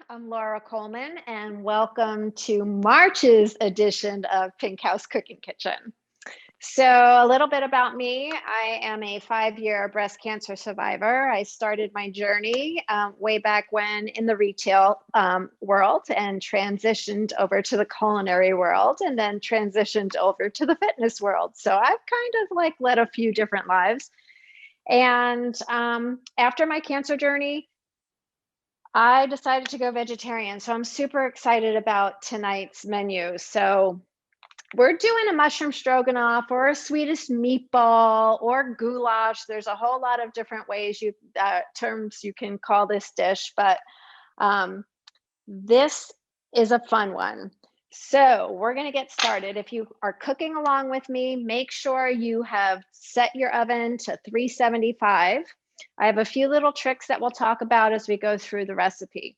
I'm Laura Coleman, and welcome to March's edition of Pink House Cooking Kitchen. So, a little bit about me. I am a 5-year breast cancer survivor. I started my journey way back when in the retail world and transitioned over to the culinary world and then transitioned over to the fitness world. So, I've kind of like led a few different lives. And after my cancer journey, I decided to go vegetarian. So I'm super excited about tonight's menu. So we're doing a mushroom stroganoff or a Swedish meatball or goulash. There's a whole lot of different ways terms you can call this dish, but this is a fun one. So we're going to get started. If you are cooking along with me, make sure you have set your oven to 375. I have a few little tricks that we'll talk about as we go through the recipe.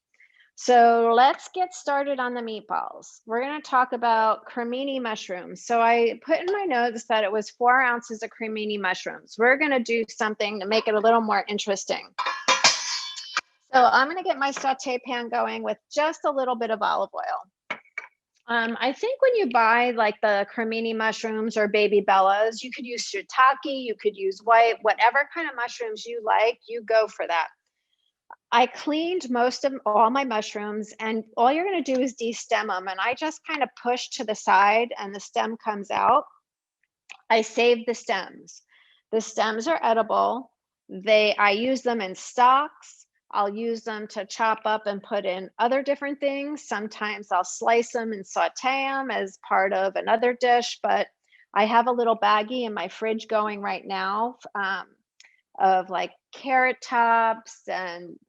So let's get started on the meatballs. We're going to talk about cremini mushrooms. So I put in my notes that it was 4 ounces of cremini mushrooms. We're going to do something to make it a little more interesting. So I'm going to get my saute pan going with just a little bit of olive oil. I think when you buy like the cremini mushrooms or baby bellas, you could use shiitake, you could use white, whatever kind of mushrooms you like, you go for that. I cleaned all my mushrooms, and all you're going to do is de-stem them. And I just kind of push to the side and the stem comes out. I save the stems. The stems are edible. I use them in stocks. I'll use them to chop up and put in other different things. Sometimes I'll slice them and saute them as part of another dish, but I have a little baggie in my fridge going right now of like carrot tops and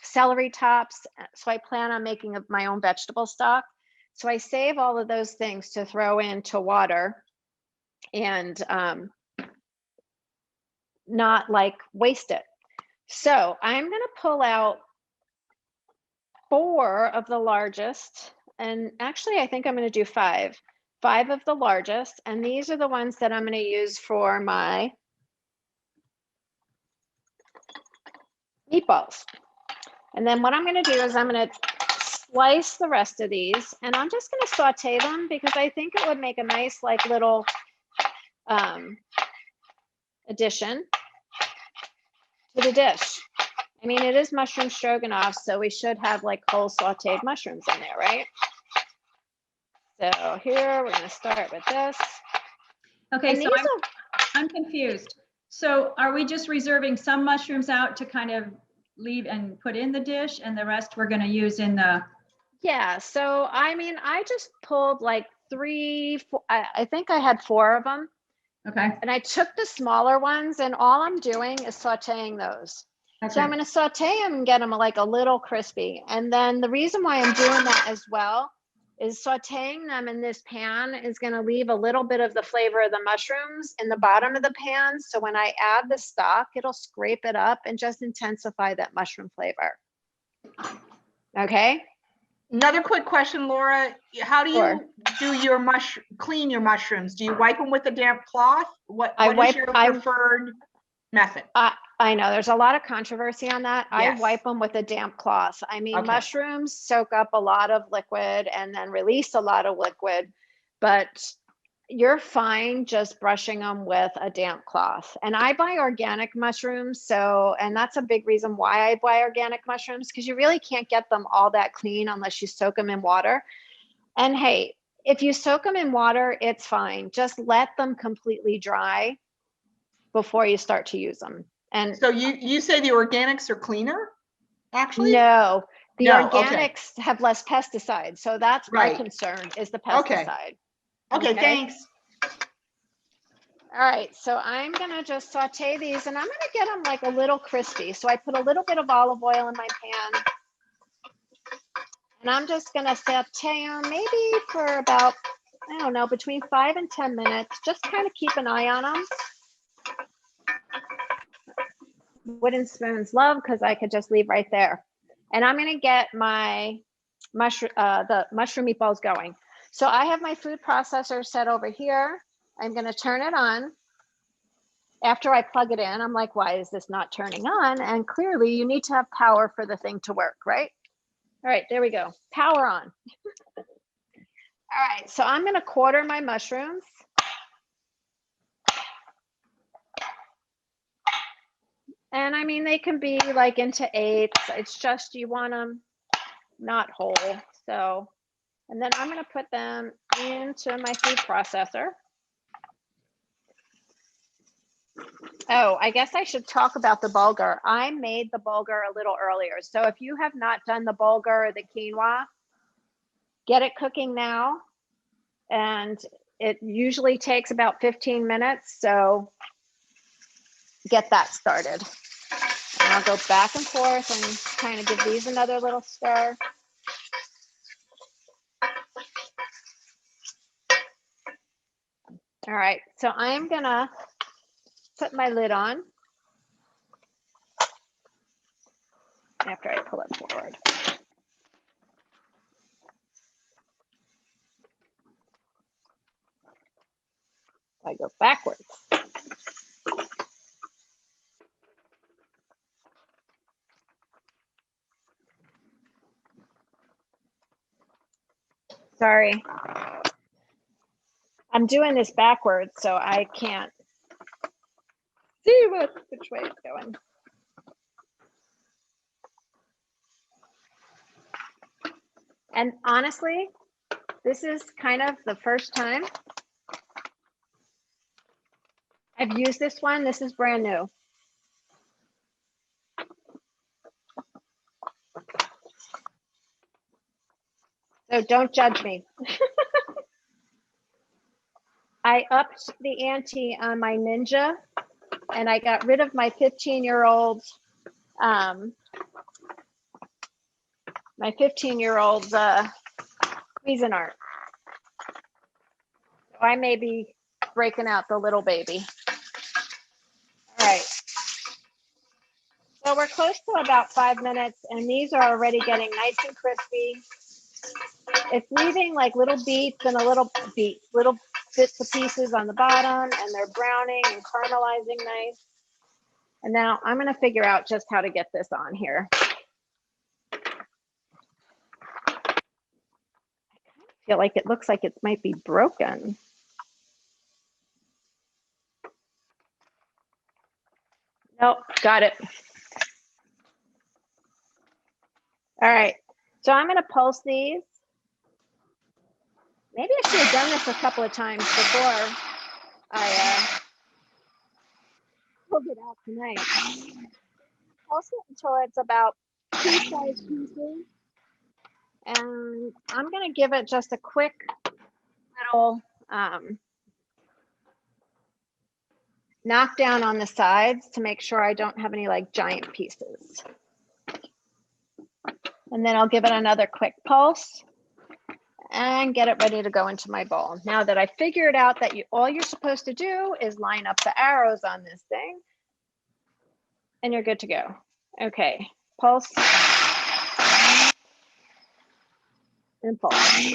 celery tops. So I plan on making my own vegetable stock. So I save all of those things to throw into water and not like waste it. So I'm going to pull out 4 of the largest, and actually I think I'm going to do 5 of the largest, and these are the ones that I'm going to use for my meatballs. And then what I'm going to do is I'm going to slice the rest of these, and I'm just going to saute them because I think it would make a nice like little addition to the dish. I mean, it is mushroom stroganoff, so we should have like whole sauteed mushrooms in there, right? So here we're going to start with this. Okay, so I'm confused. So are we just reserving some mushrooms out to kind of leave and put in the dish, and the rest we're going to use in the... Yeah, so I mean, I just pulled like 3, 4, I think I had 4 of them. Okay. And I took the smaller ones, and all I'm doing is sauteing those. Okay. So I'm going to saute them and get them like a little crispy. And then the reason why I'm doing that as well is sauteing them in this pan is going to leave a little bit of the flavor of the mushrooms in the bottom of the pan. So when I add the stock, it'll scrape it up and just intensify that mushroom flavor. Okay. Another quick question, Laura. How do you clean your mushrooms? Do you wipe them with a damp cloth? What is your preferred method? I know there's a lot of controversy on that. Yes. I wipe them with a damp cloth. I mean, okay. Mushrooms soak up a lot of liquid and then release a lot of liquid, but you're fine just brushing them with a damp cloth. And I buy organic mushrooms. And that's a big reason why I buy organic mushrooms, because you really can't get them all that clean unless you soak them in water. And hey, if you soak them in water, it's fine. Just let them completely dry before you start to use them. And so you say the organics are cleaner, actually? No, the organics have less pesticides. So that's my concern is the pesticide. Okay, thanks. All right, so I'm gonna just saute these, and I'm gonna get them like a little crispy. So I put a little bit of olive oil in my pan, and I'm just gonna saute them maybe for about, I don't know, between 5 and 10 minutes. Just kind of keep an eye on them. Wooden spoons love, because I could just leave right there. And I'm going to get my the mushroom meatballs going. So I have my food processor set over here. I'm going to turn it on. After I plug it in, I'm like, why is this not turning on? And clearly you need to have power for the thing to work, right? All right, there we go. Power on. All right, so I'm gonna quarter my mushrooms. And I mean, they can be like into eighths. It's just you want them not whole. So, and then I'm gonna put them into my food processor. Oh, I guess I should talk about the bulgur. I made the bulgur a little earlier. So if you have not done the bulgur or the quinoa, get it cooking now. And it usually takes about 15 minutes. So get that started. And I'll go back and forth and kind of give these another little stir. All right, so I'm gonna put my lid on after I pull it forward. I go backwards. Sorry. I'm doing this backwards, so I can't see which way it's going. And honestly, this is kind of the first time I've used this one. This is brand new. So don't judge me. I upped the ante on my Ninja, and I got rid of my 15-year-old Cuisinart. So I may be breaking out the little baby. All right. So we're close to about 5 minutes, and these are already getting nice and crispy. It's leaving like little beets and little bits of pieces on the bottom, and they're browning and caramelizing nice. And now I'm going to figure out just how to get this on here. I feel like it looks like it might be broken. Nope, got it. All right, so I'm going to pulse these. Maybe I should have done this a couple of times before I pulled it out tonight. Pulse it until it's about 2-size pieces. And I'm going to give it just a quick little knock down on the sides to make sure I don't have any like giant pieces. And then I'll give it another quick pulse and get it ready to go into my bowl. Now that I figured out that all you're supposed to do is line up the arrows on this thing, and you're good to go. Okay, pulse and pulse.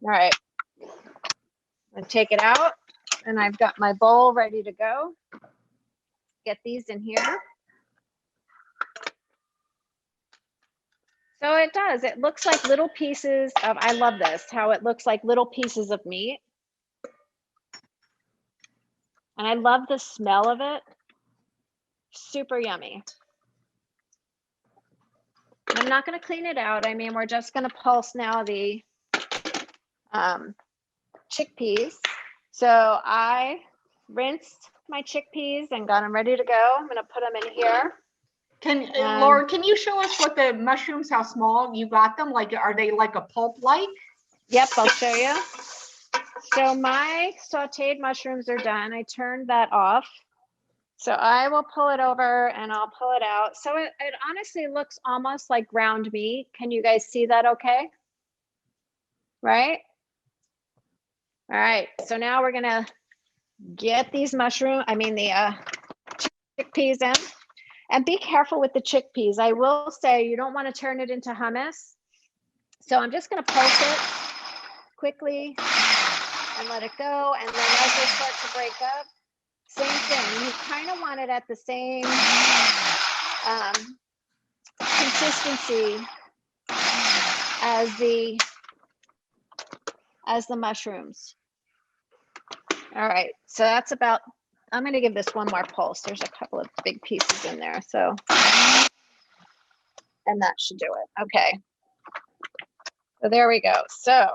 All right, I'm gonna take it out, and I've got my bowl ready to go. Get these in here. So it does, it looks like little pieces of, I love this, how it looks like little pieces of meat. And I love the smell of it. Super yummy. I'm not going to clean it out. I mean, we're just going to pulse now the chickpeas. So I rinsed my chickpeas and got them ready to go. I'm going to put them in here. Laura, can you show us what the mushrooms, how small you got them? Like, are they like a pulp-like? Yep, I'll show you. So my sauteed mushrooms are done. I turned that off. So I will pull it over and I'll pull it out. So it honestly looks almost like ground meat. Can you guys see that okay? Right? All right, so now we're gonna get these the chickpeas in. And be careful with the chickpeas. I will say you don't want to turn it into hummus. So I'm just gonna pulse it quickly and let it go. And then as they start to break up, same thing. You kind of want it at the same consistency as the mushrooms. All right, so that's about, I'm going to give this one more pulse. There's a couple of big pieces in there, so, and that should do it. Okay, so there we go. So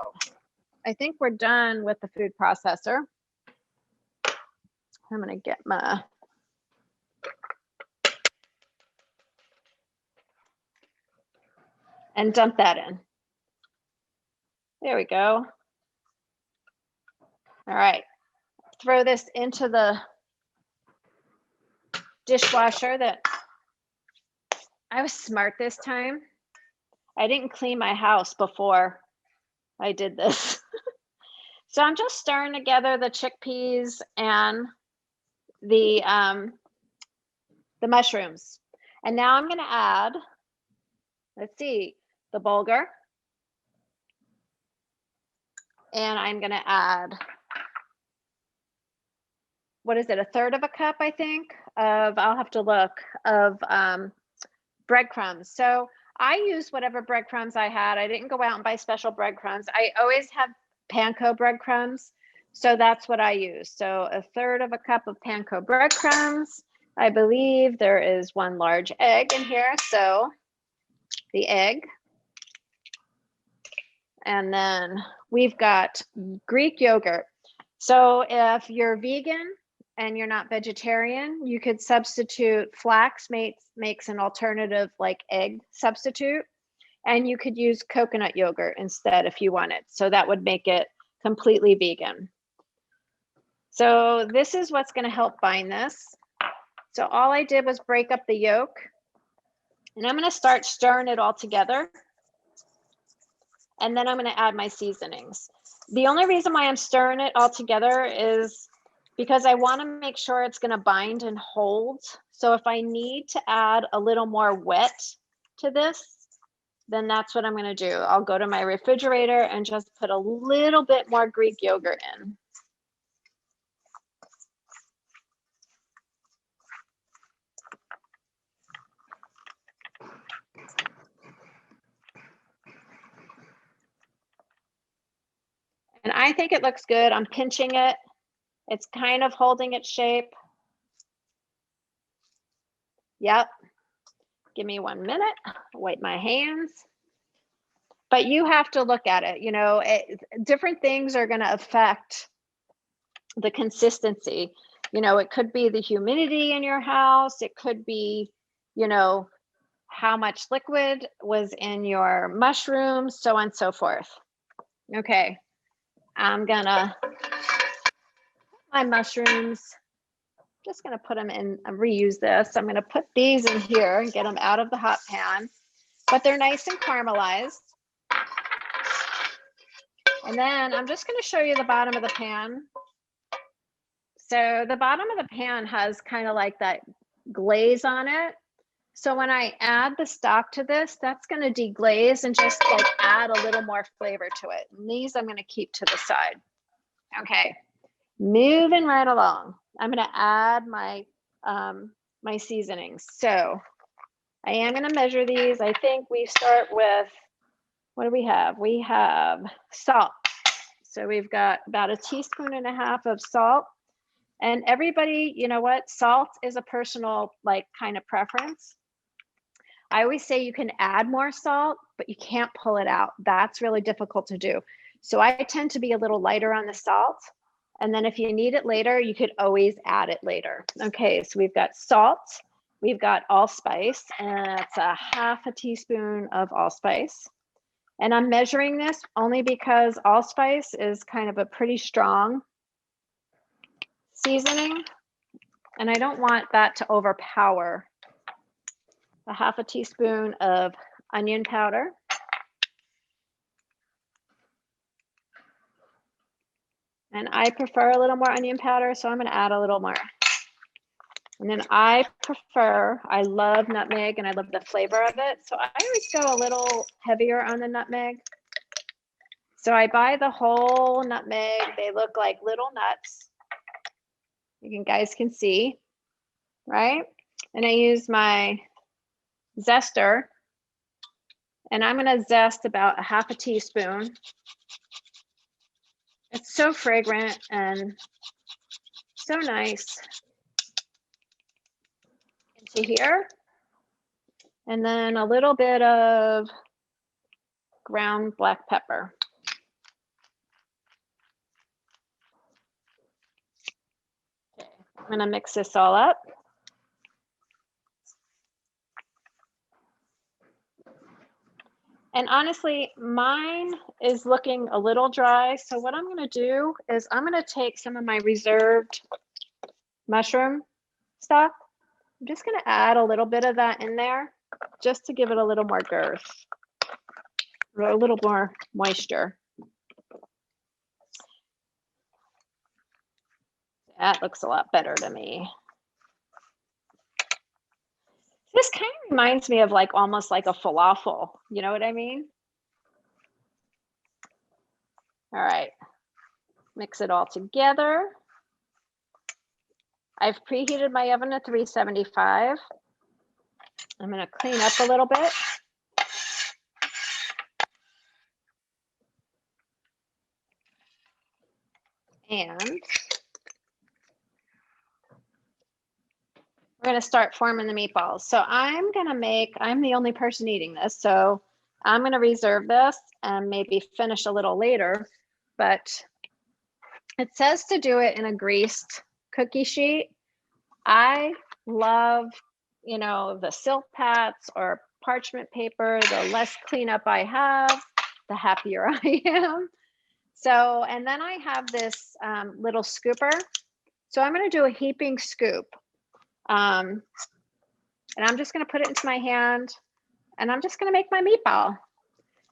I think we're done with the food processor. I'm going to get my, and dump that in. There we go. All right, throw this into the dishwasher. That I was smart this time. I didn't clean my house before I did this. So I'm just stirring together the chickpeas and the mushrooms. And now I'm going to add, let's see, the bulgur. And I'm going to add, what is it, a third of a cup, I think, of, I'll have to look, of breadcrumbs. So I used whatever breadcrumbs I had. I didn't go out and buy special breadcrumbs. I always have panko breadcrumbs. So that's what I use. So a third of a cup of panko breadcrumbs. I believe there is 1 large egg in here. So the egg. And then we've got Greek yogurt. So if you're vegan and you're not vegetarian, you could substitute flax makes an alternative like egg substitute. And you could use coconut yogurt instead if you wanted. So that would make it completely vegan. So this is what's going to help bind this. So all I did was break up the yolk. And I'm going to start stirring it all together. And then I'm going to add my seasonings. The only reason why I'm stirring it all together is because I want to make sure it's going to bind and hold. So if I need to add a little more wet to this, then that's what I'm going to do. I'll go to my refrigerator and just put a little bit more Greek yogurt in. And I think it looks good. I'm pinching it. It's kind of holding its shape. Yep. Give me 1 minute. Wipe my hands. But you have to look at it. You know, different things are going to affect the consistency. You know, it could be the humidity in your house. It could be, you know, how much liquid was in your mushrooms, so on and so forth. Okay. I'm gonna put my mushrooms, just gonna put them in, reuse this. I'm gonna put these in here and get them out of the hot pan, but they're nice and caramelized. And then I'm just gonna show you the bottom of the pan. So the bottom of the pan has kind of like that glaze on it. So when I add the stock to this, that's gonna deglaze and just like add a little more flavor to it. And these I'm gonna keep to the side. Okay, moving right along. I'm going to add my my seasonings. So I am going to measure these. I think we start with, what do we have? We have salt. So we've got about 1.5 teaspoons of salt. And everybody, you know what? Salt is a personal like kind of preference. I always say you can add more salt, but you can't pull it out. That's really difficult to do. So I tend to be a little lighter on the salt. And then if you need it later, you could always add it later. Okay, so we've got salt, we've got allspice, and it's 1/2 teaspoon of allspice. And I'm measuring this only because allspice is kind of a pretty strong seasoning. And I don't want that to overpower. 1/2 teaspoon of onion powder. And I prefer a little more onion powder, so I'm going to add a little more. And then I love nutmeg and I love the flavor of it. So I always go a little heavier on the nutmeg. So I buy the whole nutmeg. They look like little nuts. You guys can see, right? And I use my zester And I'm going to zest about a half a teaspoon. It's so fragrant and so nice into here. And then a little bit of ground black pepper. Okay, I'm going to mix this all up. And honestly, mine is looking a little dry. So what I'm going to do is I'm going to take some of my reserved mushroom stock. I'm just going to add a little bit of that in there just to give it a little more girth, or a little more moisture. That looks a lot better to me. This kind of reminds me of like almost like a falafel. You know what I mean? All right, mix it all together. I've preheated my oven to 375. I'm going to clean up a little bit. And we're going to start forming the meatballs. So I'm the only person eating this. So I'm going to reserve this and maybe finish a little later. But it says to do it in a greased cookie sheet. I love, you know, the silk pads or parchment paper. The less cleanup I have, the happier I am. So, and then I have this little scooper. So I'm going to do a heaping scoop. And I'm just going to put it into my hand and I'm just going to make my meatball.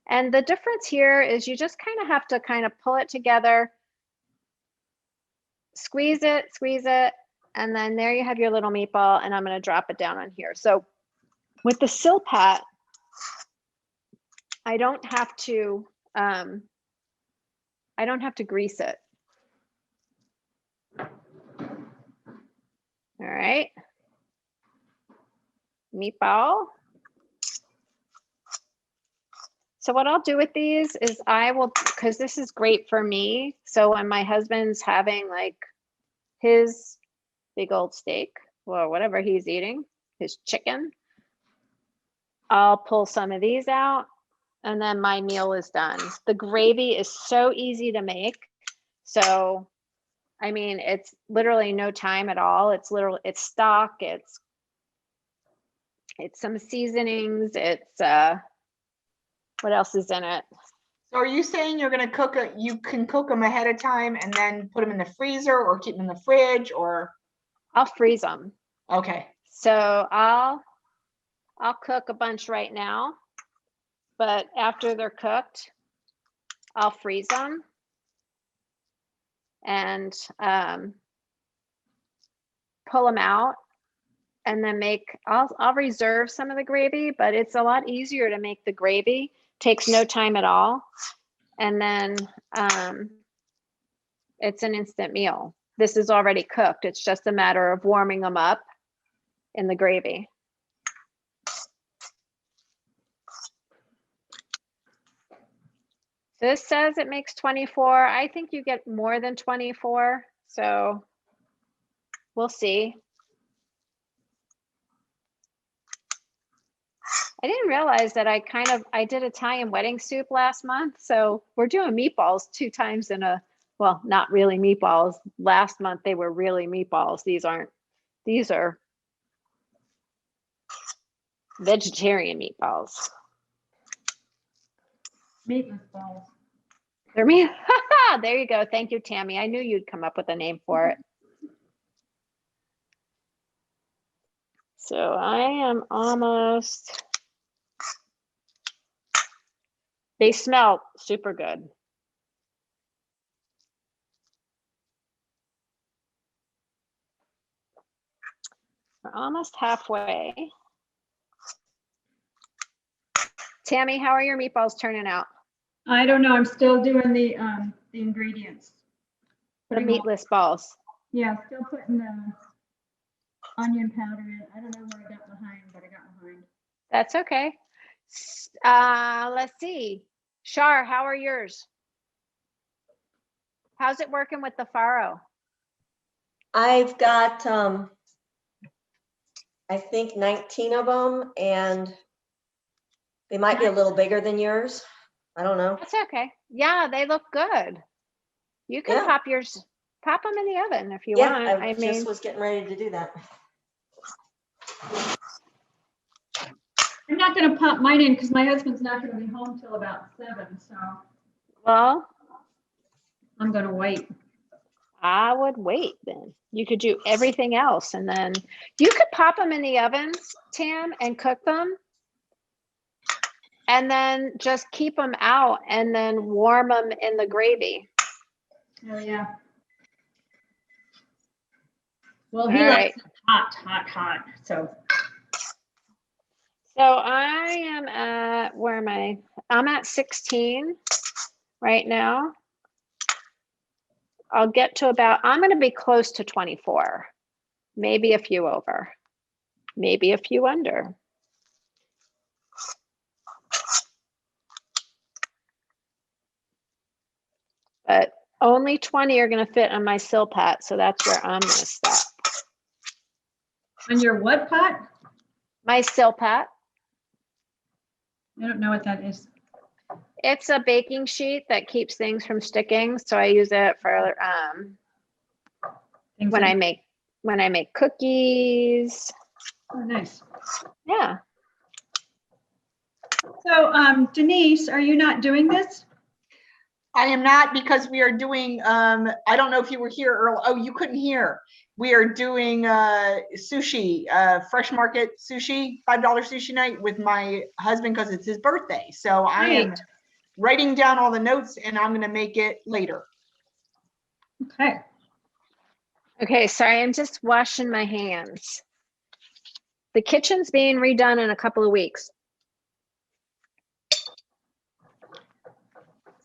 And the difference here is you just kind of have to kind of pull it together, squeeze it, and then there you have your little meatball, and I'm going to drop it down on here. So with the Silpat, I don't have to grease it. All right. Meatball. So what I'll do with these is I will, because this is great for me. So when my husband's having like his big old steak or whatever he's eating, his chicken, I'll pull some of these out and then my meal is done. The gravy is so easy to make. So, I mean, it's literally no time at all. It's stock, it's some seasonings, it's what else is in it? So are you saying you're going to cook it? You can cook them ahead of time and then put them in the freezer or keep them in the fridge, or? I'll freeze them. Okay. So I'll cook a bunch right now, but after they're cooked, I'll freeze them and pull them out. And then I'll reserve some of the gravy, but it's a lot easier to make the gravy. Takes no time at all. And then it's an instant meal. This is already cooked. It's just a matter of warming them up in the gravy. This says it makes 24. I think you get more than 24. So we'll see. I didn't realize that I did Italian wedding soup last month. So we're doing meatballs 2 times well, not really meatballs. Last month they were really meatballs. These are vegetarian meatballs. Meatless balls. They're meat. There you go. Thank you, Tammy. I knew you'd come up with a name for it. So I am almost. They smell super good. We're almost halfway. Tammy, how are your meatballs turning out? I don't know. I'm still doing the ingredients. The meatless balls. Yeah, still putting the onion powder in. I don't know where I got behind, but I got behind. That's okay. Let's see. Shar, how are yours? How's it working with the faro? I've got, I think 19 of them, and they might be a little bigger than yours. I don't know. That's okay. Yeah, they look good. You can pop them in the oven if you want. I just was getting ready to do that. I'm not gonna pop mine in because my husband's not gonna be home till about 7, so Well, I'm gonna wait. I would wait then. You could do everything else and then you could pop them in the ovens, Tam, and cook them. And then just keep them out and then warm them in the gravy. Oh, yeah. Well, he likes it hot. So I am at, where am I? I'm at 16 right now. I'll get to about, I'm going to be close to 24, maybe a few over, maybe a few under. But only 20 are going to fit on my Silpat, so that's where I'm going to stop. on your what pot? My Silpat. I don't know what that is. It's a baking sheet that keeps things from sticking, so I use it for when I make cookies. Oh, nice. Yeah. So, Denise, are you not doing this? I am not, because we are doing, I don't know if you were here early. Oh, you couldn't hear. We are doing sushi, fresh market sushi, $5 sushi night with my husband because it's his birthday. So I am writing down all the notes and I'm going to make it later. Okay. Okay, sorry, I'm just washing my hands. The kitchen's being redone in a couple of weeks.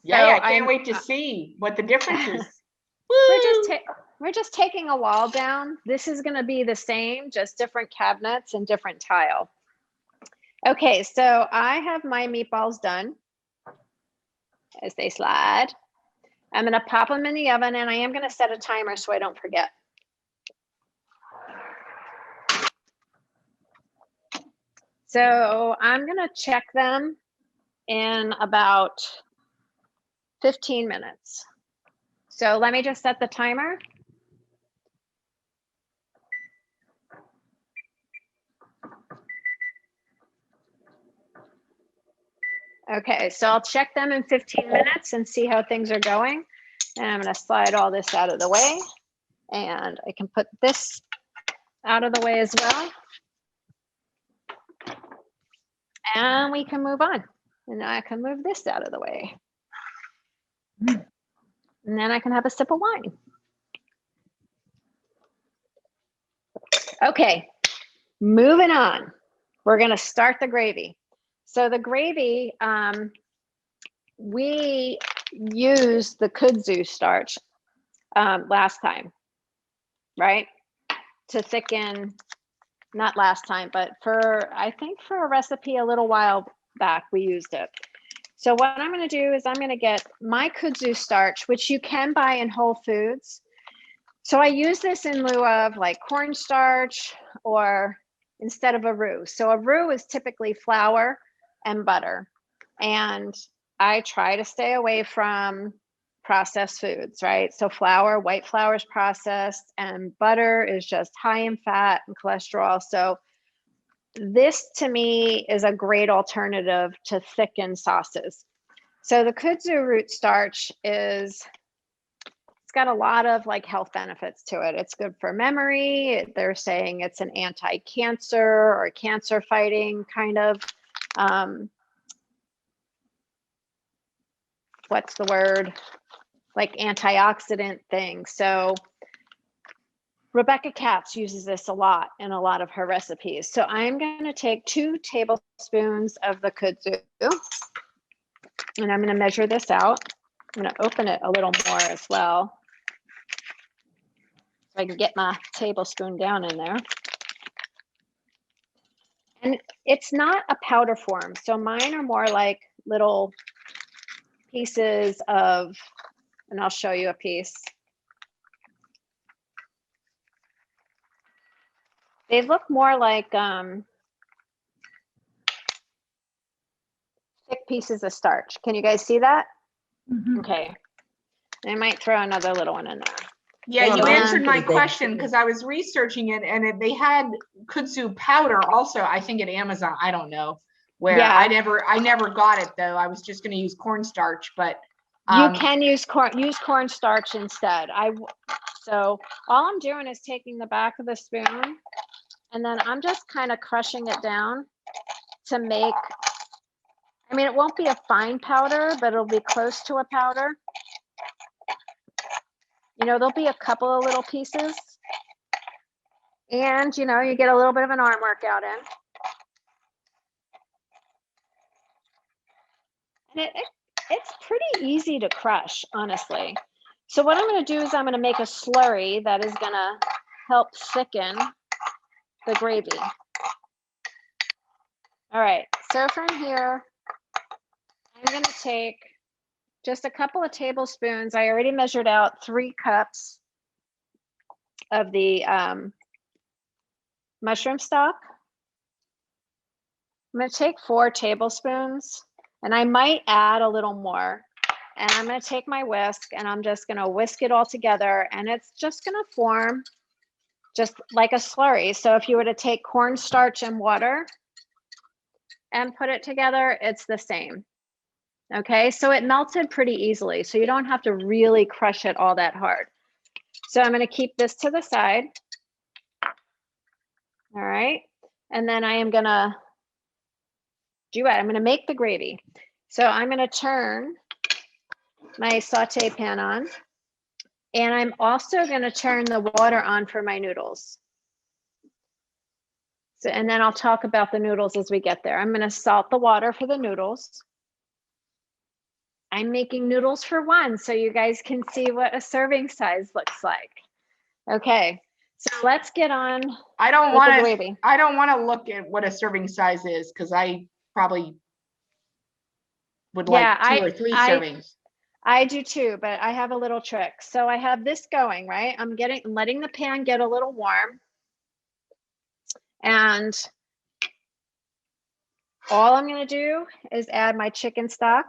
Yeah, I can't wait to see what the difference is. We're just taking a wall down. This is going to be the same, just different cabinets and different tile. Okay, so I have my meatballs done as they slide. I'm going to pop them in the oven, and I am going to set a timer so I don't forget. So I'm going to check them in about 15 minutes. So let me just set the timer. Okay, so I'll check them in 15 minutes and see how things are going. And I'm going to slide all this out of the way. And I can put this out of the way as well. And we can move on. And I can move this out of the way. And then I can have a sip of wine. Okay, moving on. We're going to start the gravy. So the gravy, we used the kudzu starch last time, right? To thicken, not last time, but I think for a recipe a little while back, we used it. So what I'm going to do is I'm going to get my kudzu starch, which you can buy in Whole Foods. So I use this in lieu of like cornstarch or instead of a roux. So a roux is typically flour and butter. And I try to stay away from processed foods, right? So flour, white flour is processed, and butter is just high in fat and cholesterol. So this to me is a great alternative to thicken sauces. So the kudzu root starch it's got a lot of like health benefits to it. It's good for memory. They're saying it's an anti-cancer or cancer fighting kind of, what's the word? Like antioxidant thing. So Rebecca Katz uses this a lot in a lot of her recipes. So I'm going to take 2 tablespoons of the kudzu and I'm going to measure this out. I'm going to open it a little more as well so I can get my tablespoon down in there. And it's not a powder form. So mine are more like little pieces of, and I'll show you a piece. They look more like thick pieces of starch. Can you guys see that? Mhm. Okay. I might throw another little one in there. Yeah, Well, you mine's answered my pretty big, question too. because I was researching it and they had kudzu powder also, I think at Amazon, I don't know where. Yeah. I never got it though. I was just gonna use cornstarch, but You can use cornstarch instead. So all I'm doing is taking the back of the spoon and then I'm just kind of crushing it down to make, I mean, it won't be a fine powder, but it'll be close to a powder. You know, there'll be a couple of little pieces. And, you know, you get a little bit of an arm workout in. And it's pretty easy to crush, honestly. So what I'm going to do is I'm going to make a slurry that is going to help thicken the gravy. All right, so from here, I'm going to take just a couple of tablespoons. I already measured out 3 cups of the mushroom stock. I'm going to take 4 tablespoons, and I might add a little more. And I'm going to take my whisk, and I'm just going to whisk it all together, and it's just going to form just like a slurry. So if you were to take cornstarch and water and put it together, it's the same. Okay, so it melted pretty easily, so you don't have to really crush it all that hard. So I'm going to keep this to the side. All right, and then I am going to do it. I'm going to make the gravy. So I'm going to turn my saute pan on, and I'm also going to turn the water on for my noodles. So, and then I'll talk about the noodles as we get there. I'm going to salt the water for the noodles. I'm making noodles for 1, so you guys can see what a serving size looks like. Okay, so let's get on. I don't with the want gravy. to, I don't want to look at what a serving size is because I probably would like 2 or 3 servings. I do too, but I have a little trick. So I have this going, right? I'm letting the pan get a little warm. And all I'm going to do is add my chicken stock.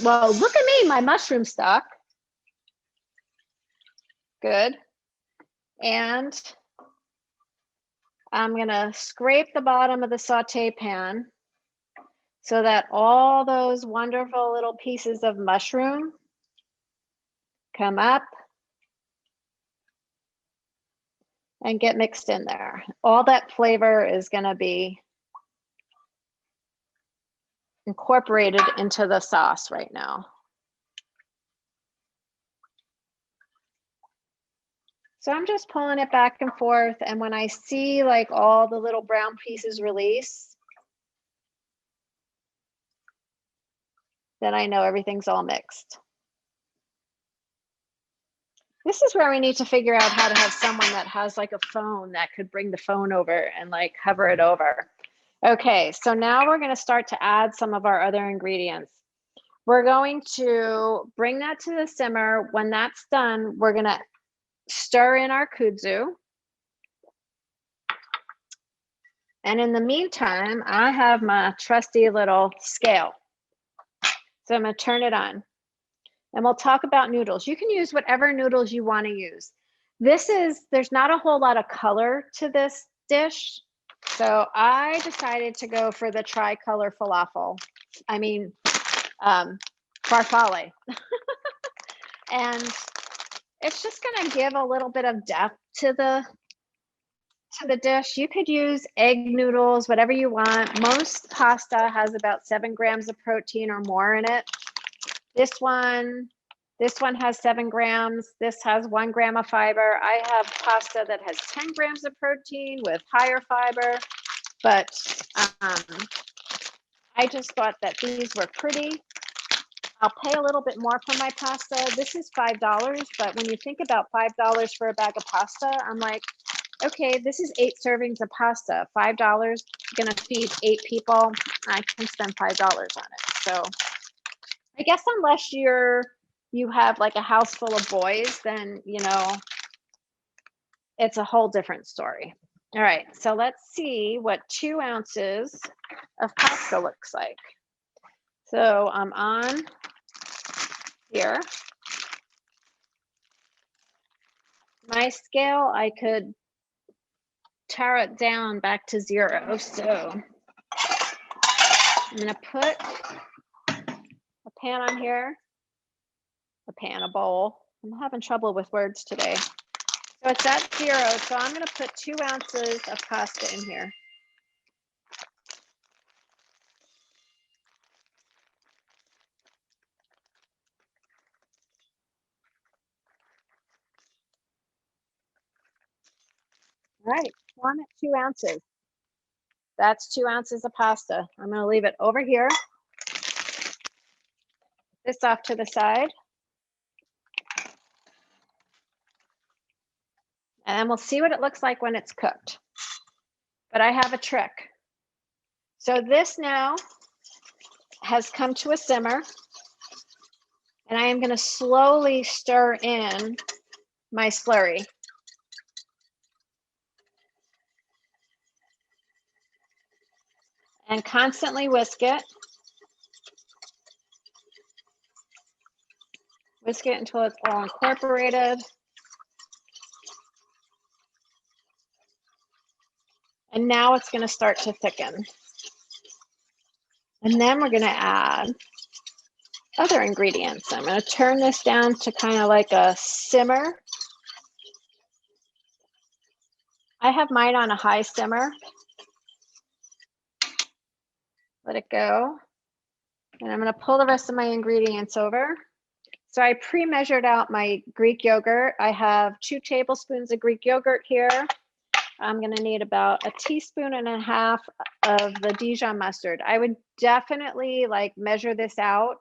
Well, look at me, my mushroom stock. Good. And I'm going to scrape the bottom of the saute pan so that all those wonderful little pieces of mushroom come up and get mixed in there. All that flavor is going to be incorporated into the sauce right now. So I'm just pulling it back and forth, and when I see like all the little brown pieces release, then I know everything's all mixed. This is where we need to figure out how to have someone that has like a phone that could bring the phone over and like cover it over. Okay, so now we're going to start to add some of our other ingredients. We're going to bring that to the simmer. When that's done, we're going to stir in our kudzu. And in the meantime, I have my trusty little scale. So I'm going to turn it on. And we'll talk about noodles. You can use whatever noodles you want to use. There's not a whole lot of color to this dish. So I decided to go for the tricolor falafel. I mean, farfalle. And it's just going to give a little bit of depth to the dish. You could use egg noodles, whatever you want. Most pasta has about 7 grams of protein or more in it. This one has 7 grams. This has 1 gram of fiber. I have pasta that has 10 grams of protein with higher fiber, but I just thought that these were pretty. I'll pay a little bit more for my pasta. This is $5, but when you think about $5 for a bag of pasta, I'm like, okay, this is 8 servings of pasta, $5, gonna feed 8 people. I can spend $5 on it. So I guess unless you have like a house full of boys, then, you know, it's a whole different story. All right, so let's see what 2 ounces of pasta looks like. So I'm on here. My scale, I could tare it down back to 0. So I'm gonna put a pan on here, a bowl. I'm having trouble with words today. So it's at 0, so I'm gonna put 2 ounces of pasta in here. All right, 1 at 2 ounces. That's 2 ounces of pasta. I'm gonna leave it over here. This off to the side. And we'll see what it looks like when it's cooked. But I have a trick. So this now has come to a simmer. And I am going to slowly stir in my slurry. And constantly whisk it. Whisk it until it's all incorporated. And now it's going to start to thicken. And then we're going to add other ingredients. I'm going to turn this down to kind of like a simmer. I have mine on a high simmer. Let it go. And I'm going to pull the rest of my ingredients over. So I pre-measured out my Greek yogurt. I have 2 tablespoons of Greek yogurt here. I'm going to need about 1.5 teaspoons of the Dijon mustard. I would definitely like measure this out.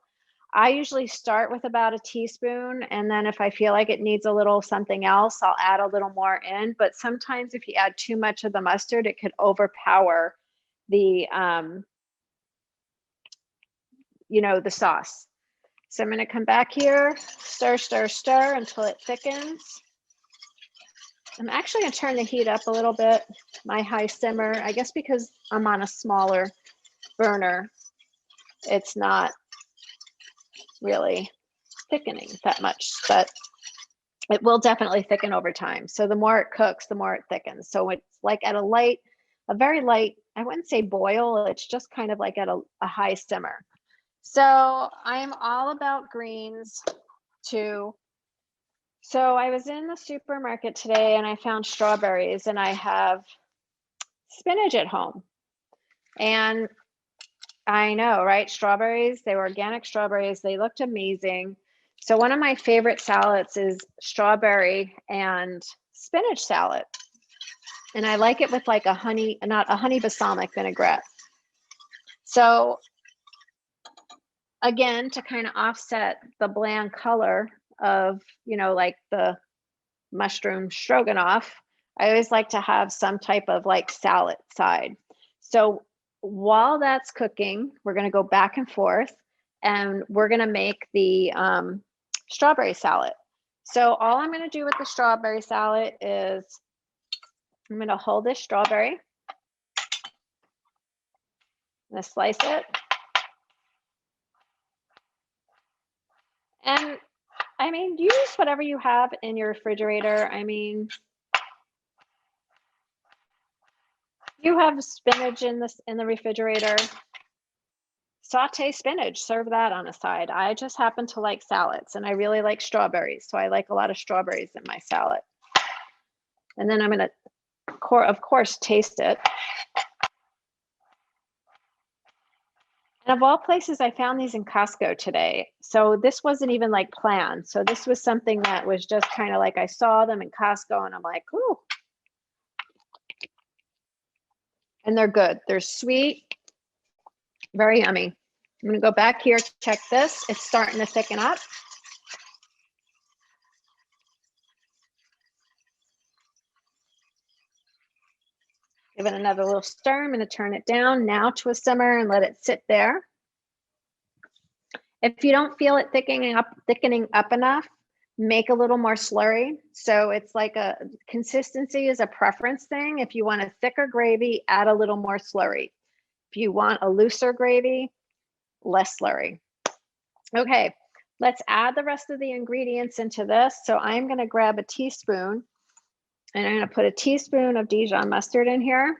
I usually start with about 1 teaspoon, and then if I feel like it needs a little something else, I'll add a little more in. But sometimes if you add too much of the mustard, it could overpower the, you know, the sauce. So I'm going to come back here, stir, stir, stir until it thickens. I'm actually going to turn the heat up a little bit, my high simmer, I guess because I'm on a smaller burner, it's not really thickening that much, but it will definitely thicken over time. So the more it cooks, the more it thickens. So it's like at a very light, I wouldn't say boil, it's just kind of like at a high simmer. So I'm all about greens too. So I was in the supermarket today and I found strawberries, and I have spinach at home. And I know, right? Strawberries, they were organic strawberries. They looked amazing. So one of my favorite salads is strawberry and spinach salad. And I like it with like not a honey balsamic vinaigrette. So again, to kind of offset the bland color of, you know, like the mushroom stroganoff, I always like to have some type of like salad side. So while that's cooking, we're going to go back and forth, and we're going to make the strawberry salad. So all I'm going to do with the strawberry salad is I'm going to hold this strawberry. I'm going to slice it. And I mean, use whatever you have in your refrigerator. I mean, you have spinach in the refrigerator. Saute spinach, serve that on a side. I just happen to like salads, and I really like strawberries, so I like a lot of strawberries in my salad. And then I'm going to, of course, taste it. And of all places, I found these in Costco today. So this wasn't even like planned. So this was something that was just kind of like I saw them in Costco, and I'm like, ooh. And they're good. They're sweet, very yummy. I'm going to go back here, check this. It's starting to thicken up. Give it another little stir. I'm going to turn it down now to a simmer and let it sit there. If you don't feel it thickening up enough, make a little more slurry. So it's like a consistency is a preference thing. If you want a thicker gravy, add a little more slurry. If you want a looser gravy, less slurry. Okay, let's add the rest of the ingredients into this. So I'm going to grab a teaspoon and I'm going to put a teaspoon of Dijon mustard in here.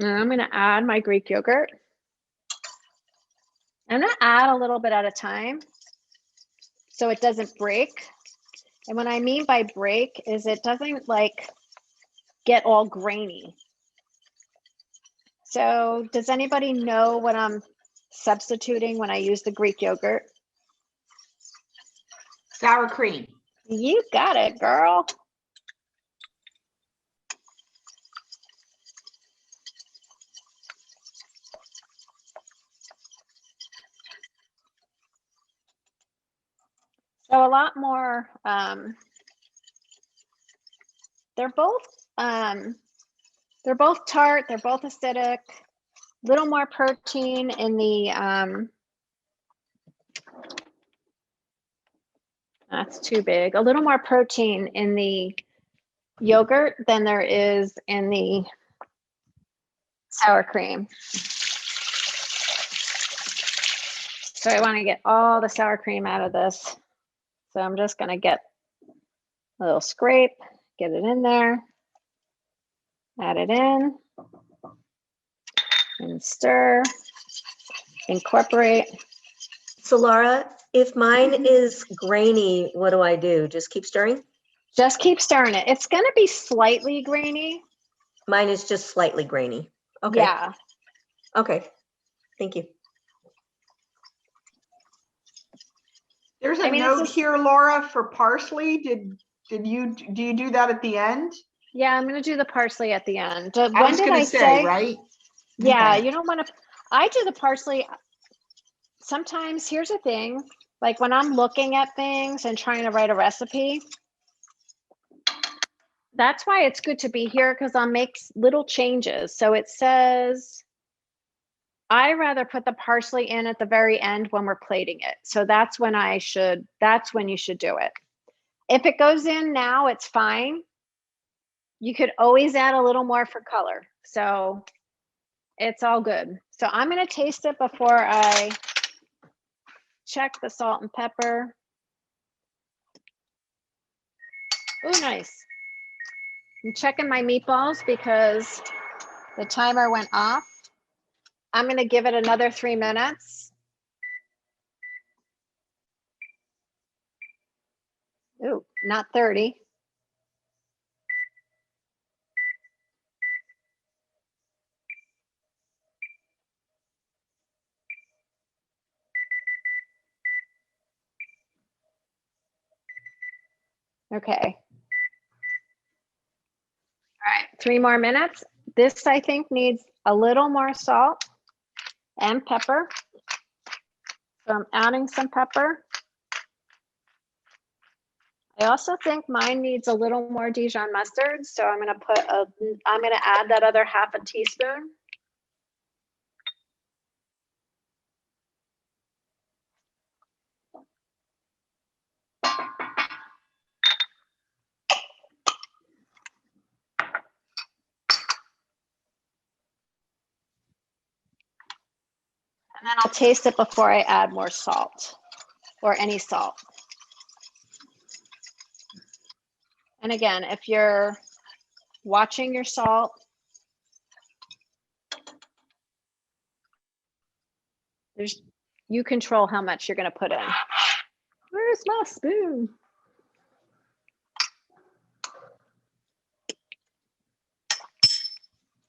And I'm going to add my Greek yogurt. I'm going to add a little bit at a time so it doesn't break. And what I mean by break is it doesn't like get all grainy. So does anybody know what I'm substituting when I use the Greek yogurt? Sour cream. You got it, girl. So a lot more, they're both tart, they're both acidic, little more protein in the, that's too big, a little more protein in the yogurt than there is in the sour cream. So I want to get all the sour cream out of this. So I'm just going to get a little scrape, get it in there, add it in, and stir, incorporate. So Laura, if mine is grainy, what do I do? Just keep stirring? Just keep stirring it. It's going to be slightly grainy. Mine is just slightly grainy. Okay. Yeah. Okay. Thank you. There's a note here, Laura, for parsley. Do you do that at the end? Yeah, I'm going to do the parsley at the end. I was going to say, right? Yeah, Okay. you don't want to. I do the parsley. Sometimes, here's the thing, like when I'm looking at things and trying to write a recipe, that's why it's good to be here because I'll make little changes. So it says, I rather put the parsley in at the very end when we're plating it. So that's when that's when you should do it. If it goes in now, it's fine. You could always add a little more for color. So it's all good. So I'm going to taste it before I check the salt and pepper. Oh, nice. I'm checking my meatballs because the timer went off. I'm going to give it another 3 minutes. Ooh, not 30. Okay. All right, 3 more minutes. This, I think, needs a little more salt and pepper. So I'm adding some pepper. I also think mine needs a little more Dijon mustard. So I'm going to add that other half a teaspoon. And then I'll taste it before I add more salt or any salt. And again, if you're watching your salt, you control how much you're going to put in. Where's my spoon?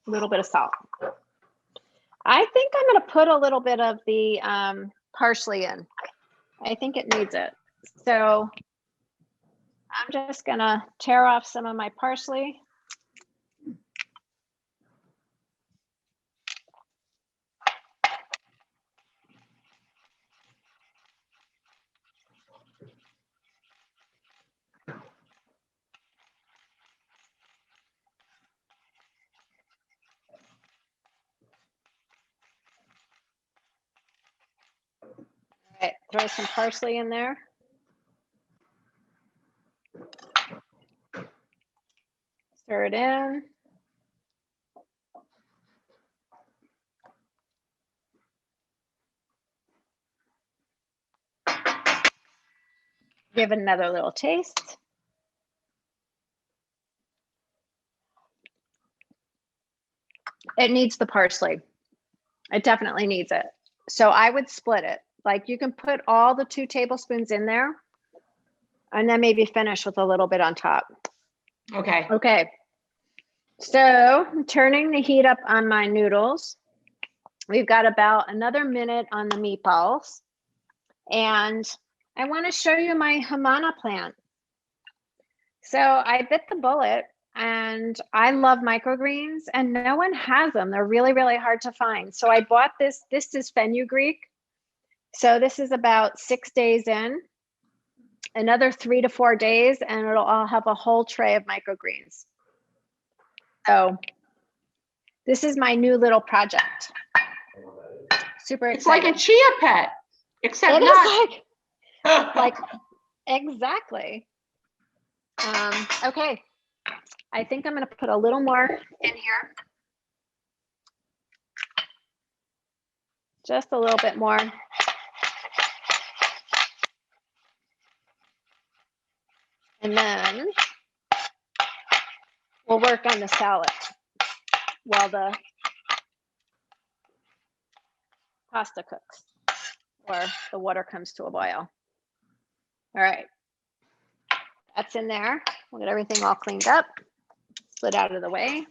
A little bit of salt. I think I'm going to put a little bit of the parsley in. I think it needs it. So I'm just going to tear off some of my parsley. Throw some parsley in there. Stir it in. Give it another little taste. It needs the parsley. It definitely needs it. So I would split it. Like you can put all the 2 tablespoons in there and then maybe finish with a little bit on top. Okay. Okay. So I'm turning the heat up on my noodles. We've got about another minute on the meatballs. And I want to show you my Hamana plant. So I bit the bullet, and I love microgreens, and no one has them. They're really, really hard to find. So I bought this. This is fenugreek. So this is about 6 days in. Another 3 to 4 days, and I'll have a whole tray of microgreens. So this is my new little project. Super excited. It's like a chia pet, except it not. is like exactly. Okay, I think I'm going to put a little more in here. Just a little bit more. And then we'll work on the salad while the pasta cooks or the water comes to a boil. All right. That's in there. We'll get everything all cleaned up, slid out of the way.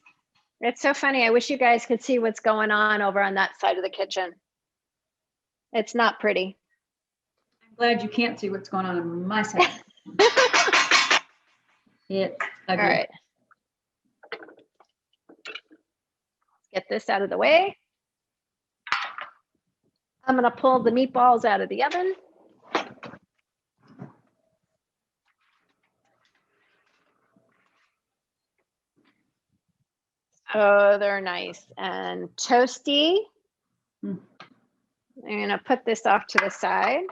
It's so funny. I wish you guys could see what's going on over on that side of the kitchen. It's not pretty. I'm glad you can't see what's going on my side. It's ugly. All right. Let's get this out of the way. I'm going to pull the meatballs out of the oven. Oh, they're nice and toasty. I'm going to put this off to the side.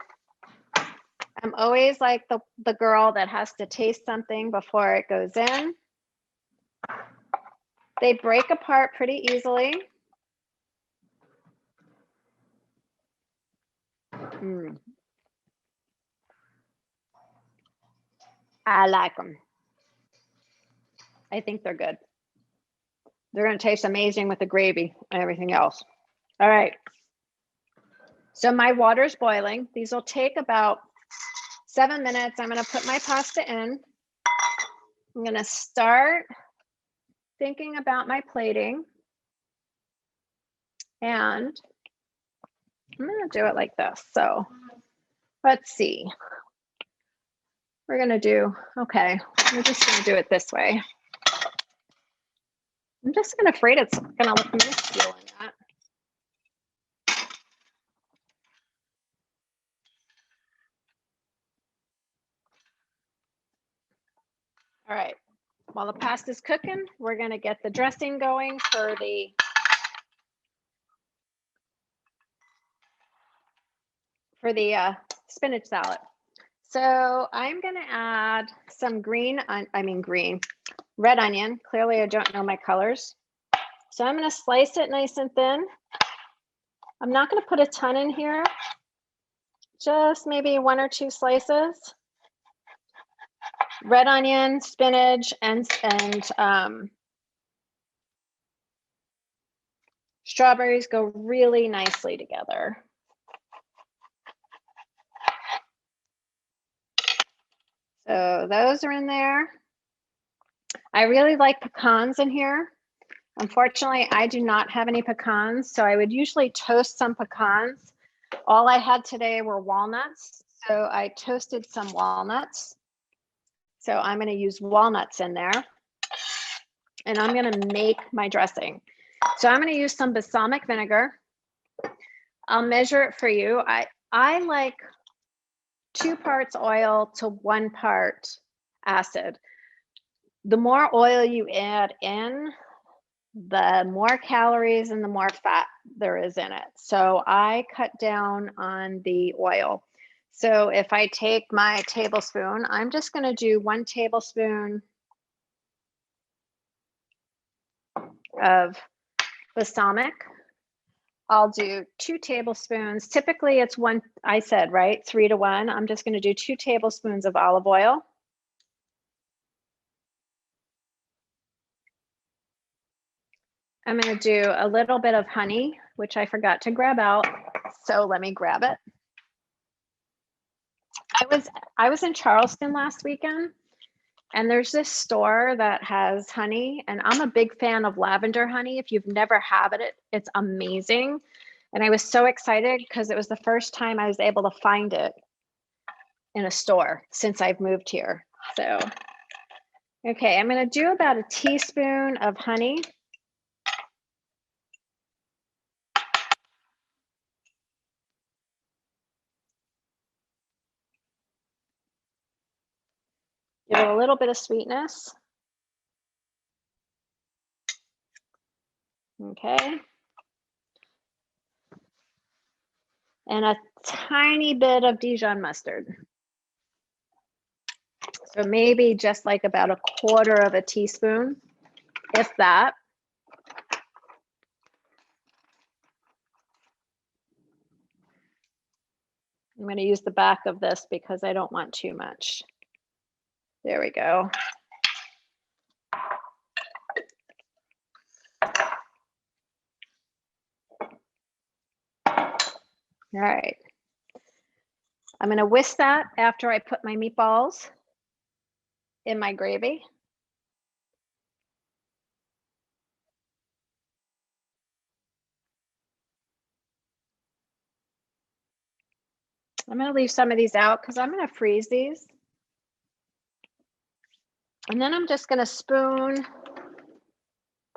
I'm always like the girl that has to taste something before it goes in. They break apart pretty easily. I like them. I think they're good. They're going to taste amazing with the gravy and everything else. All right. So my water's boiling. These will take about 7 minutes. I'm going to put my pasta in. I'm going to start thinking about my plating. And I'm going to do it like this. So let's see. We're going to do, okay, we're just going to do it this way. I'm just afraid it's going to look minuscule in that. All right, while the pasta's cooking, we're going to get the dressing going for the spinach salad. So I'm going to add some red onion. Clearly, I don't know my colors. So I'm going to slice it nice and thin. I'm not going to put a ton in here, just maybe 1 or 2 slices. Red onion, spinach, and strawberries go really nicely together. So those are in there. I really like pecans in here. Unfortunately, I do not have any pecans, so I would usually toast some pecans. All I had today were walnuts, so I toasted some walnuts. So I'm going to use walnuts in there, and I'm going to make my dressing. So I'm going to use some balsamic vinegar. I'll measure it for you. I like 2 parts oil to 1 part acid. The more oil you add in, the more calories and the more fat there is in it. So I cut down on the oil. So if I take my tablespoon, I'm just going to do 1 tablespoon of balsamic. I'll do 2 tablespoons. Typically it's 1, I said, right? 3 to 1. I'm just going to do 2 tablespoons of olive oil. I'm going to do a little bit of honey, which I forgot to grab out. So let me grab it. I was in Charleston last weekend, and there's this store that has honey, and I'm a big fan of lavender honey. If you've never had it, it's amazing. And I was so excited because it was the first time I was able to find it in a store since I've moved here. So, okay, I'm going to do about a teaspoon of honey. Give it a little bit of sweetness. Okay. And a tiny bit of Dijon mustard. So maybe just like about 1/4 of a teaspoon, if that. I'm going to use the back of this because I don't want too much. There we go. All right. I'm going to whisk that after I put my meatballs in my gravy. I'm going to leave some of these out because I'm going to freeze these. And then I'm just going to spoon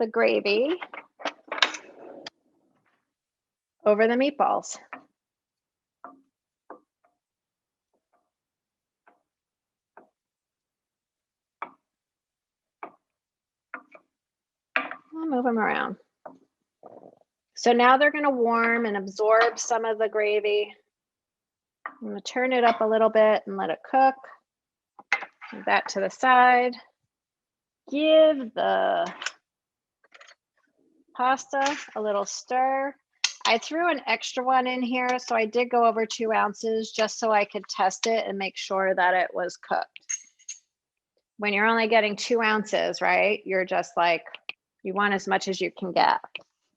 the gravy over the meatballs. I'll move them around. So now they're going to warm and absorb some of the gravy. I'm going to turn it up a little bit and let it cook. Move that to the side. Give the pasta a little stir. I threw an extra one in here, so I did go over 2 ounces just so I could test it and make sure that it was cooked. When you're only getting 2 ounces, right? You're just like, you want as much as you can get.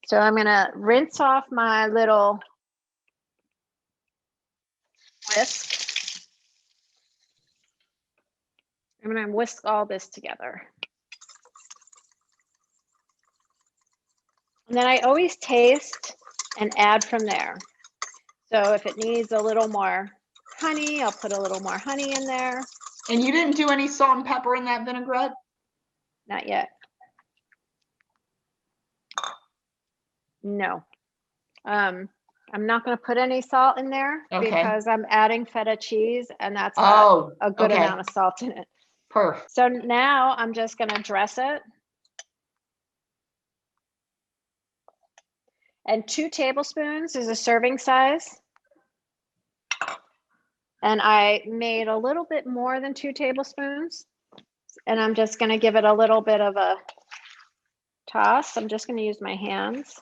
So I'm going to rinse off my little whisk. I'm going to whisk all this together. And then I always taste and add from there. So if it needs a little more honey, I'll put a little more honey in there. And you didn't do any salt and pepper in that vinaigrette? Not yet. No. I'm not going to put any salt in there because I'm adding feta cheese, and that's got a good amount of salt in it. Perfect. So now I'm just going to dress it. And 2 tablespoons is a serving size. And I made a little bit more than 2 tablespoons. And I'm just going to give it a little bit of a toss. I'm just going to use my hands.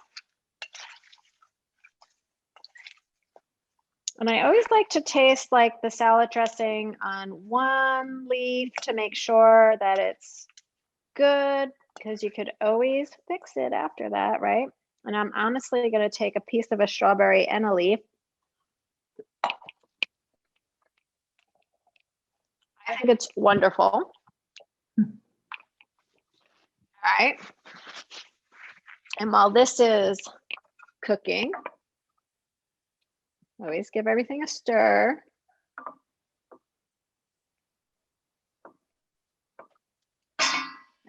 And I always like to taste like the salad dressing on one leaf to make sure that it's good, because you could always fix it after that, right? And I'm honestly going to take a piece of a strawberry and a leaf. I think it's wonderful. All right. And while this is cooking, always give everything a stir.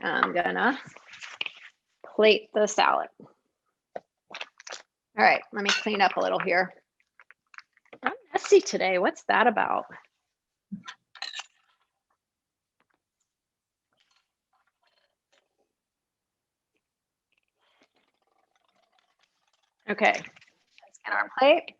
I'm gonna plate the salad. All right, let me clean up a little here. I'm messy today. What's that about? Okay, let's get our plate.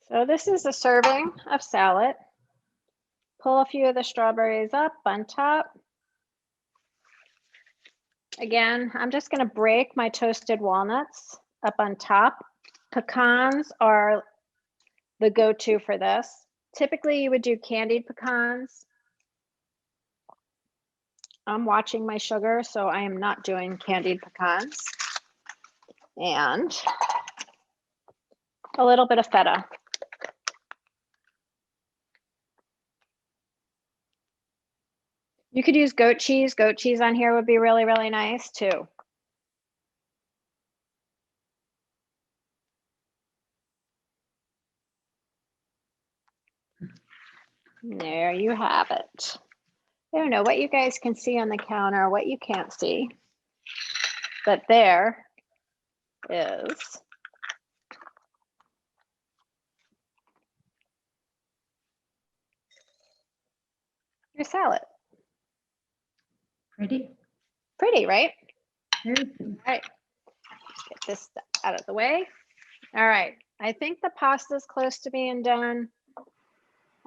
So this is a serving of salad. Pull a few of the strawberries up on top. Again, I'm just going to break my toasted walnuts up on top. Pecans are the go-to for this. Typically, you would do candied pecans. I'm watching my sugar, so I am not doing candied pecans. And a little bit of feta. You could use goat cheese. Goat cheese on here would be really, really nice too. There you have it. I don't know what you guys can see on the counter, what you can't see, but there is your salad. Pretty. Pretty, right? Very pretty. All right, let's get this out of the way. All right, I think the pasta's close to being done.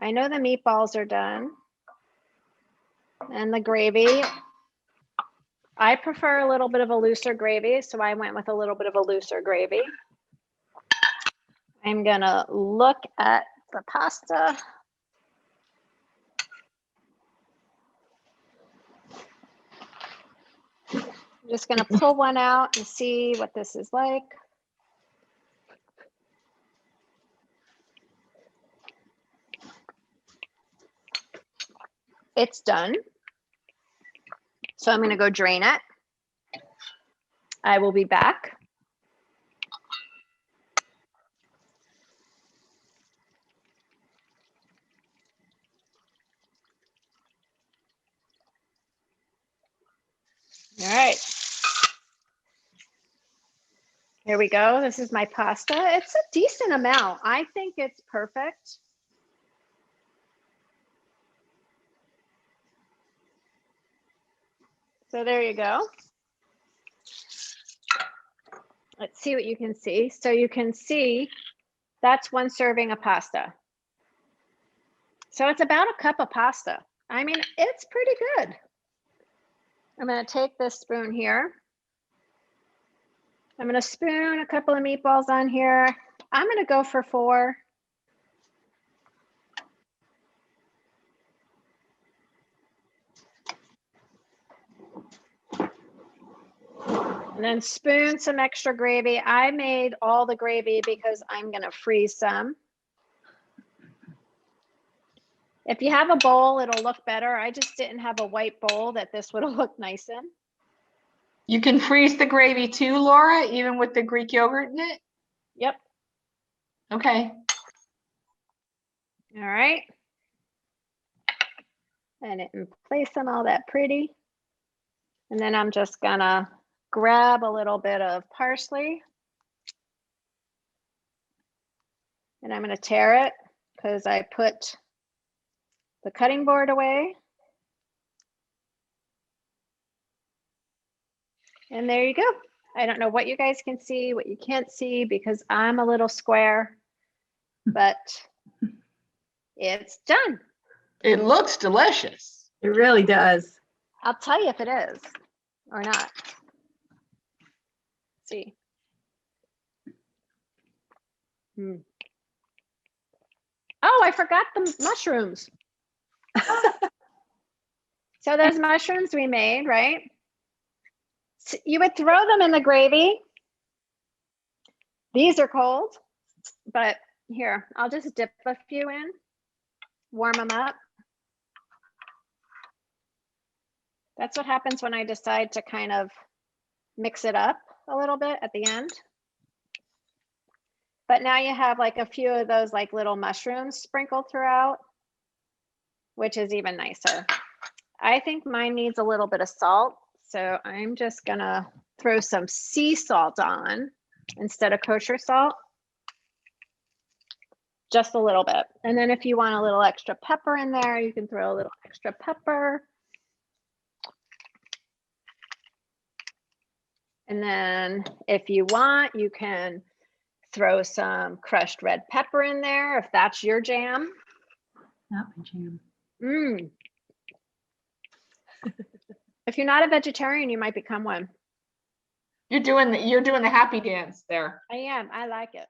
I know the meatballs are done. And the gravy. I prefer a little bit of a looser gravy, so I went with a little bit of a looser gravy. I'm gonna look at the pasta. I'm just gonna pull one out and see what this is like. It's done. So I'm gonna go drain it. I will be back. All right. Here we go. This is my pasta. It's a decent amount. I think it's perfect. So there you go. Let's see what you can see. So you can see that's one serving of pasta. So it's about a cup of pasta. I mean, it's pretty good. I'm going to take this spoon here. I'm going to spoon a couple of meatballs on here. I'm going to go for 4. And then spoon some extra gravy. I made all the gravy because I'm going to freeze some. If you have a bowl, it'll look better. I just didn't have a white bowl that this would have looked nice in. You can freeze the gravy too, Laura, even with the Greek yogurt in it? Yep. Okay. All right. And it place them all that pretty. And then I'm just gonna grab a little bit of parsley. And I'm gonna tear it because I put the cutting board away. And there you go. I don't know what you guys can see, what you can't see, because I'm a little square, but it's done. It looks delicious. It really does. I'll tell you if it is or not. Let's see. Oh, I forgot the mushrooms. So those mushrooms we made, right? So you would throw them in the gravy. These are cold, but here, I'll just dip a few in, warm them up. That's what happens when I decide to kind of mix it up a little bit at the end. But now you have like a few of those like little mushrooms sprinkled throughout, which is even nicer. I think mine needs a little bit of salt. So I'm just gonna throw some sea salt on instead of kosher salt. Just a little bit. And then if you want a little extra pepper in there, you can throw a little extra pepper. And then if you want, you can Throw some crushed red pepper in there if that's your jam. Not my jam. Mm. If you're not a vegetarian, you might become one. You're doing the happy dance there. I am. I like it.